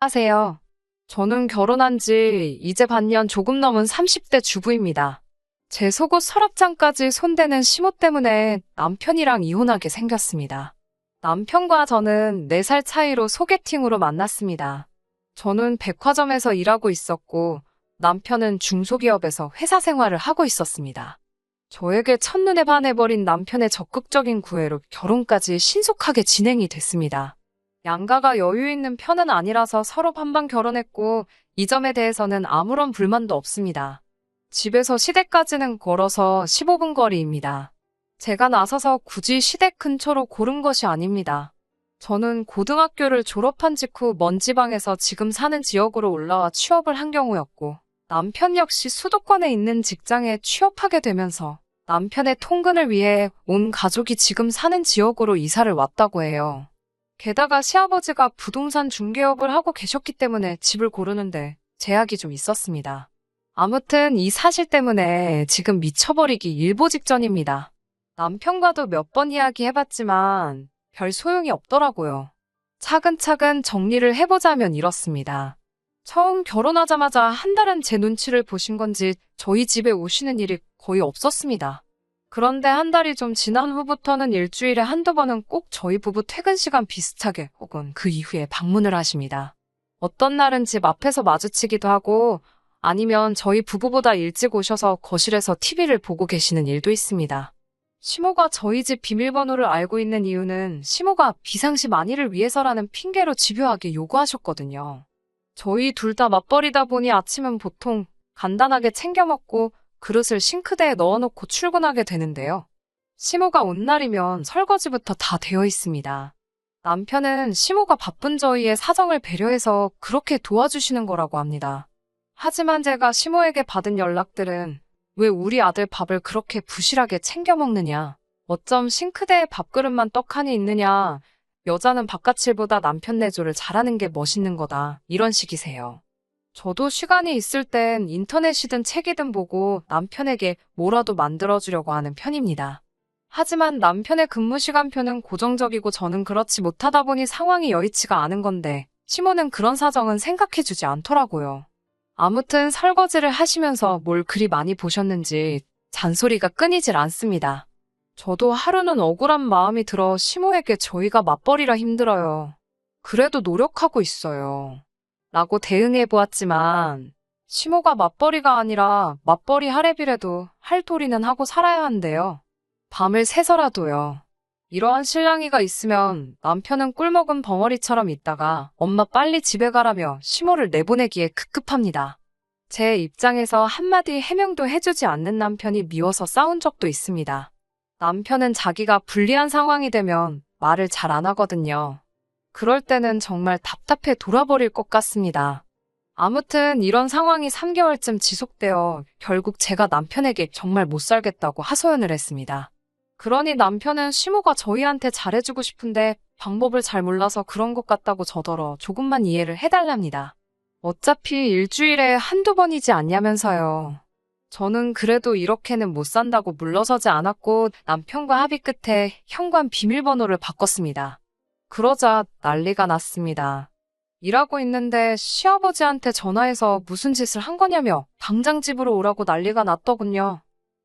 안녕하세요. 저는 결혼한 지 이제 반년 조금 넘은 30대 주부입니다. 제 속옷 서랍장까지 손대는 시모 때문에 남편이랑 이혼하게 생겼습니다. 남편과 저는 4살 차이로 소개팅으로 만났습니다. 저는 백화점에서 일하고 있었고 남편은 중소기업에서 회사 생활을 하고 있었습니다. 저에게 첫눈에 반해버린 남편의 적극적인 구애로 결혼까지 신속하게 진행이 됐습니다. 양가가 여유 있는 편은 아니라서 서로 반반 결혼했고 이 점에 대해서는 아무런 불만도 없습니다. 집에서 시댁까지는 걸어서 15분 거리입니다. 제가 나서서 굳이 시댁 근처로 고른 것이 아닙니다. 저는 고등학교를 졸업한 직후 먼 지방에서 지금 사는 지역으로 올라와 취업을 한 경우였고 남편 역시 수도권에 있는 직장에 취업하게 되면서 남편의 통근을 위해 온 가족이 지금 사는 지역으로 이사를 왔다고 해요. 게다가 시아버지가 부동산 중개업을 하고 계셨기 때문에 집을 고르는데 제약이 좀 있었습니다. 아무튼 이 사실 때문에 지금 미쳐버리기 일보 직전입니다. 남편과도 몇 번 이야기해봤지만 별 소용이 없더라고요. 차근차근 정리를 해보자면 이렇습니다. 처음 결혼하자마자 한 달은 제 눈치를 보신 건지 저희 집에 오시는 일이 거의 없었습니다. 그런데 한 달이 좀 지난 후부터는 일주일에 한두 번은 꼭 저희 부부 퇴근 시간 비슷하게 혹은 그 이후에 방문을 하십니다. 어떤 날은 집 앞에서 마주치기도 하고 아니면 저희 부부보다 일찍 오셔서 거실에서 TV를 보고 계시는 일도 있습니다. 시모가 저희 집 비밀번호를 알고 있는 이유는 시모가 비상시 만일을 위해서라는 핑계로 집요하게 요구하셨거든요. 저희 둘 다 맞벌이다 보니 아침은 보통 간단하게 챙겨 먹고 그릇을 싱크대에 넣어놓고 출근하게 되는데요. 시모가 온 날이면 설거지부터 다 되어 있습니다. 남편은 시모가 바쁜 저희의 사정을 배려해서 그렇게 도와주시는 거라고 합니다. 하지만 제가 시모에게 받은 연락들은 왜 우리 아들 밥을 그렇게 부실하게 챙겨 먹느냐, 어쩜 싱크대에 밥그릇만 떡하니 있느냐, 여자는 바깥일보다 남편 내조를 잘하는 게 멋있는 거다, 이런 식이세요. 저도 시간이 있을 땐 인터넷이든 책이든 보고 남편에게 뭐라도 만들어주려고 하는 편입니다. 하지만 남편의 근무 시간표는 고정적이고 저는 그렇지 못하다 보니 상황이 여의치가 않은 건데 시모는 그런 사정은 생각해주지 않더라고요. 아무튼 설거지를 하시면서 뭘 그리 많이 보셨는지 잔소리가 끊이질 않습니다. 저도 하루는 억울한 마음이 들어 시모에게 저희가 맞벌이라 힘들어요. 그래도 노력하고 있어요. 라고 대응해 보았지만 시모가 맞벌이가 아니라 맞벌이 하랩이라도 할 도리는 하고 살아야 한대요. 밤을 새서라도요. 이러한 실랑이가 있으면 남편은 꿀먹은 벙어리처럼 있다가 엄마 빨리 집에 가라며 시모를 내보내기에 급급합니다. 제 입장에서 한마디 해명도 해주지 않는 남편이 미워서 싸운 적도 있습니다. 남편은 자기가 불리한 상황이 되면 말을 잘 안 하거든요. 그럴 때는 정말 답답해 돌아버릴 것 같습니다. 아무튼 이런 상황이 3개월쯤 지속되어 결국 제가 남편에게 정말 못 살겠다고 하소연을 했습니다. 그러니 남편은 시모가 저희한테 잘해주고 싶은데 방법을 잘 몰라서 그런 것 같다고 저더러 조금만 이해를 해달랍니다. 어차피 일주일에 한두 번이지 않냐면서요. 저는 그래도 이렇게는 못 산다고 물러서지 않았고 남편과 합의 끝에 현관 비밀번호를 바꿨습니다. 그러자 난리가 났습니다. 일하고 있는데 시아버지한테 전화해서 무슨 짓을 한 거냐며 당장 집으로 오라고 난리가 났더군요.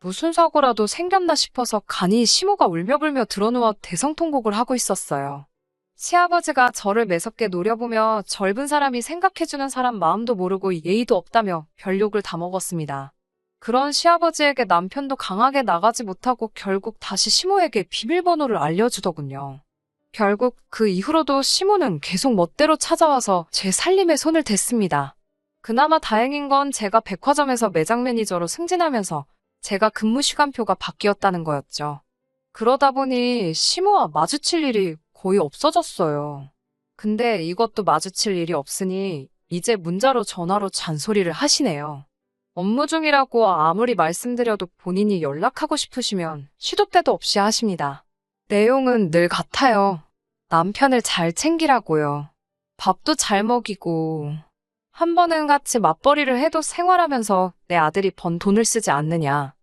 무슨 사고라도 생겼나 싶어서 간이 시모가 울며불며 드러누워 대성통곡을 하고 있었어요. 시아버지가 저를 매섭게 노려보며 젊은 사람이 생각해주는 사람 마음도 모르고 예의도 없다며 별 욕을 다 먹었습니다. 그런 시아버지에게 남편도 강하게 나가지 못하고 결국 다시 시모에게 비밀번호를 알려주더군요. 결국 그 이후로도 시모는 계속 멋대로 찾아와서 제 살림에 손을 댔습니다. 그나마 다행인 건 제가 백화점에서 매장 매니저로 승진하면서 제가 근무 시간표가 바뀌었다는 거였죠. 그러다 보니 시모와 마주칠 일이 거의 없어졌어요. 근데 이것도 마주칠 일이 없으니 이제 문자로 전화로 잔소리를 하시네요. 업무 중이라고 아무리 말씀드려도 본인이 연락하고 싶으시면 시도 때도 없이 하십니다. 내용은 늘 같아요. 남편을 잘 챙기라고요. 밥도 잘 먹이고. 한 번은 같이 맞벌이를 해도 생활하면서 내 아들이 번 돈을 쓰지 않느냐.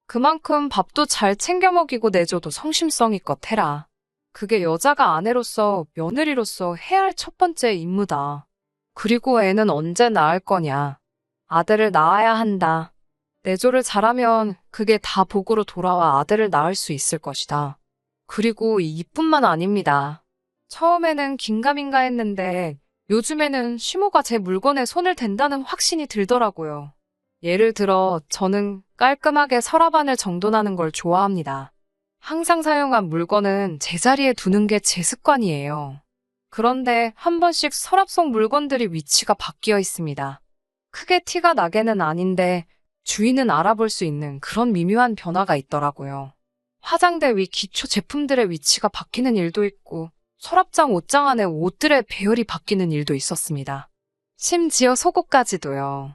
그만큼 밥도 잘 챙겨 먹이고 내줘도 성심성의껏 해라. 그게 여자가 아내로서 며느리로서 해야 할 첫 번째 임무다. 그리고 애는 언제 낳을 거냐. 아들을 낳아야 한다. 내조를 잘하면 그게 다 복으로 돌아와 아들을 낳을 수 있을 것이다. 그리고 이뿐만 아닙니다. 처음에는 긴가민가 했는데 요즘에는 시모가 제 물건에 손을 댄다는 확신이 들더라고요. 예를 들어 저는 깔끔하게 서랍안을 정돈하는 걸 좋아합니다. 항상 사용한 물건은 제자리에 두는 게 제 습관이에요. 그런데 한 번씩 서랍 속 물건들이 위치가 바뀌어 있습니다. 크게 티가 나게는 아닌데 주인은 알아볼 수 있는 그런 미묘한 변화가 있더라고요. 화장대 위 기초 제품들의 위치가 바뀌는 일도 있고 서랍장 옷장 안에 옷들의 배열이 바뀌는 일도 있었습니다. 심지어 속옷까지도요.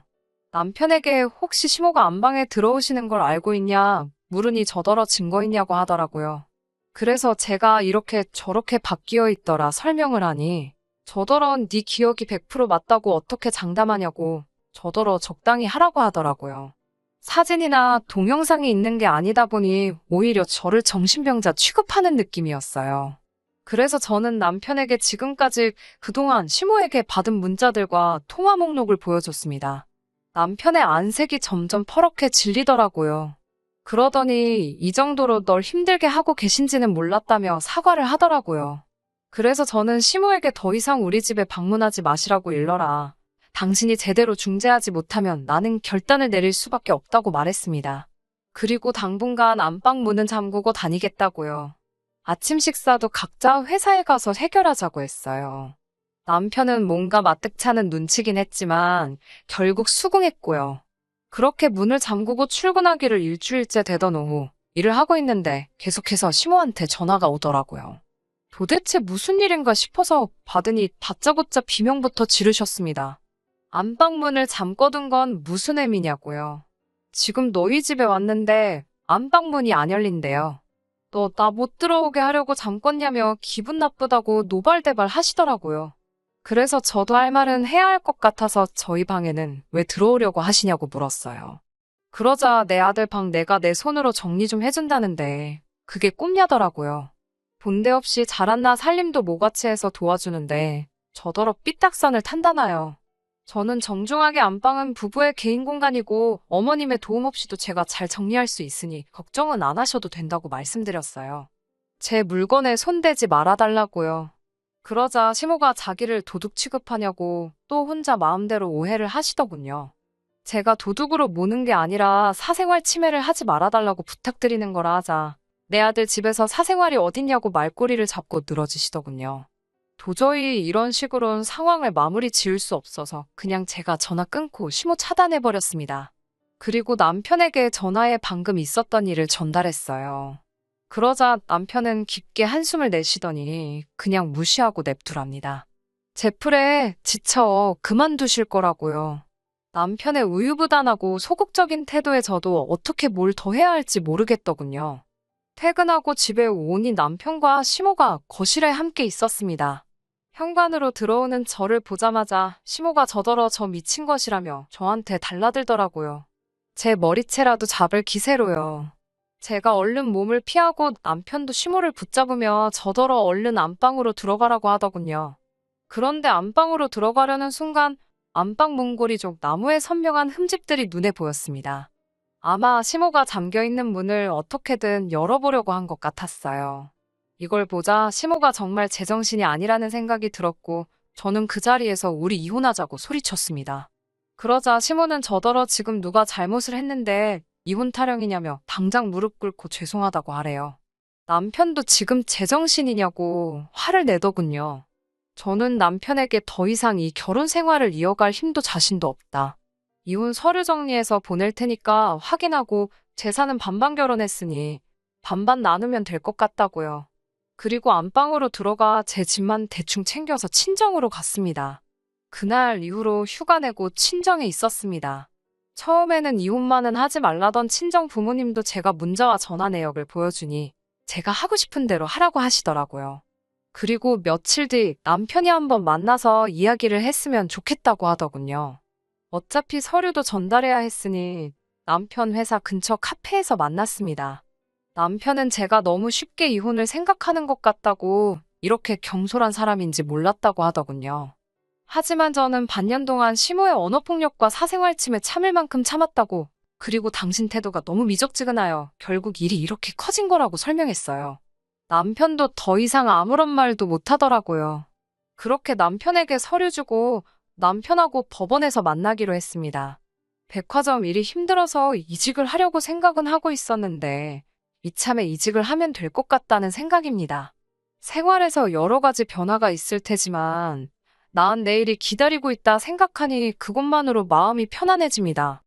남편에게 혹시 시모가 안방에 들어오시는 걸 알고 있냐 물으니 저더러 증거 있냐고 하더라고요. 그래서 제가 이렇게 저렇게 바뀌어 있더라 설명을 하니 저더러 네 기억이 100% 맞다고 어떻게 장담하냐고 저더러 적당히 하라고 하더라고요. 사진이나 동영상이 있는 게 아니다 보니 오히려 저를 정신병자 취급하는 느낌이었어요. 그래서 저는 남편에게 지금까지 그동안 시모에게 받은 문자들과 통화 목록을 보여줬습니다. 남편의 안색이 점점 퍼렇게 질리더라고요. 그러더니 이 정도로 널 힘들게 하고 계신지는 몰랐다며 사과를 하더라고요. 그래서 저는 시모에게 더 이상 우리 집에 방문하지 마시라고 일러라. 당신이 제대로 중재하지 못하면 나는 결단을 내릴 수밖에 없다고 말했습니다. 그리고 당분간 안방 문은 잠그고 다니겠다고요. 아침 식사도 각자 회사에 가서 해결하자고 했어요. 남편은 뭔가 마뜩찮은 눈치긴 했지만 결국 수긍했고요. 그렇게 문을 잠그고 출근하기를 일주일째 되던 오후 일을 하고 있는데 계속해서 시모한테 전화가 오더라고요. 도대체 무슨 일인가 싶어서 받으니 다짜고짜 비명부터 지르셨습니다. 안방문을 잠궈둔 건 무슨 의미냐고요. 지금 너희 집에 왔는데 안방문이 안 열린대요. 너 나 못 들어오게 하려고 잠궜냐며 기분 나쁘다고 노발대발 하시더라고요. 그래서 저도 할 말은 해야 할 것 같아서 저희 방에는 왜 들어오려고 하시냐고 물었어요. 그러자 내 아들 방 내가 내 손으로 정리 좀 해준다는데 그게 꿈냐더라고요. 본데 없이 잘한나 살림도 모같이 해서 도와주는데 저더러 삐딱선을 탄다나요. 저는 정중하게 안방은 부부의 개인 공간이고 어머님의 도움 없이도 제가 잘 정리할 수 있으니 걱정은 안 하셔도 된다고 말씀드렸어요. 제 물건에 손대지 말아달라고요. 그러자 시모가 자기를 도둑 취급하냐고 또 혼자 마음대로 오해를 하시더군요. 제가 도둑으로 모는 게 아니라 사생활 침해를 하지 말아달라고 부탁드리는 거라 하자 내 아들 집에서 사생활이 어딨냐고 말꼬리를 잡고 늘어지시더군요. 도저히 이런 식으로는 상황을 마무리 지을 수 없어서 그냥 제가 전화 끊고 시모 차단해버렸습니다. 그리고 남편에게 전화에 방금 있었던 일을 전달했어요. 그러자 남편은 깊게 한숨을 내쉬더니 그냥 무시하고 냅두랍니다. 제 풀에 지쳐 그만두실 거라고요. 남편의 우유부단하고 소극적인 태도에 저도 어떻게 뭘 더 해야 할지 모르겠더군요. 퇴근하고 집에 오니 남편과 시모가 거실에 함께 있었습니다. 현관으로 들어오는 저를 보자마자 시모가 저더러 저 미친 것이라며 저한테 달라들더라고요. 제 머리채라도 잡을 기세로요. 제가 얼른 몸을 피하고 남편도 시모를 붙잡으며 저더러 얼른 안방으로 들어가라고 하더군요. 그런데 안방으로 들어가려는 순간 안방 문고리 쪽 나무에 선명한 흠집들이 눈에 보였습니다. 아마 시모가 잠겨있는 문을 어떻게든 열어보려고 한 것 같았어요. 이걸 보자 시모가 정말 제정신이 아니라는 생각이 들었고 저는 그 자리에서 우리 이혼하자고 소리쳤습니다. 그러자 시모는 저더러 지금 누가 잘못을 했는데 이혼 타령이냐며 당장 무릎 꿇고 죄송하다고 하래요. 남편도 지금 제정신이냐고 화를 내더군요. 저는 남편에게 더 이상 이 결혼 생활을 이어갈 힘도 자신도 없다. 이혼 서류 정리해서 보낼 테니까 확인하고 재산은 반반 결혼했으니 반반 나누면 될 것 같다고요. 그리고 안방으로 들어가 제 집만 대충 챙겨서 친정으로 갔습니다. 그날 이후로 휴가 내고 친정에 있었습니다. 처음에는 이혼만은 하지 말라던 친정 부모님도 제가 문자와 전화 내역을 보여주니 제가 하고 싶은 대로 하라고 하시더라고요. 그리고 며칠 뒤 남편이 한번 만나서 이야기를 했으면 좋겠다고 하더군요. 어차피 서류도 전달해야 했으니 남편 회사 근처 카페에서 만났습니다. 남편은 제가 너무 쉽게 이혼을 생각하는 것 같다고 이렇게 경솔한 사람인지 몰랐다고 하더군요. 하지만 저는 반년 동안 시모의 언어폭력과 사생활 침해 참을 만큼 참았다고, 그리고 당신 태도가 너무 미적지근하여 결국 일이 이렇게 커진 거라고 설명했어요. 남편도 더 이상 아무런 말도 못하더라고요. 그렇게 남편에게 서류 주고 남편하고 법원에서 만나기로 했습니다. 백화점 일이 힘들어서 이직을 하려고 생각은 하고 있었는데 이참에 이직을 하면 될 것 같다는 생각입니다. 생활에서 여러 가지 변화가 있을 테지만 나은 내일이 기다리고 있다 생각하니 그것만으로 마음이 편안해집니다.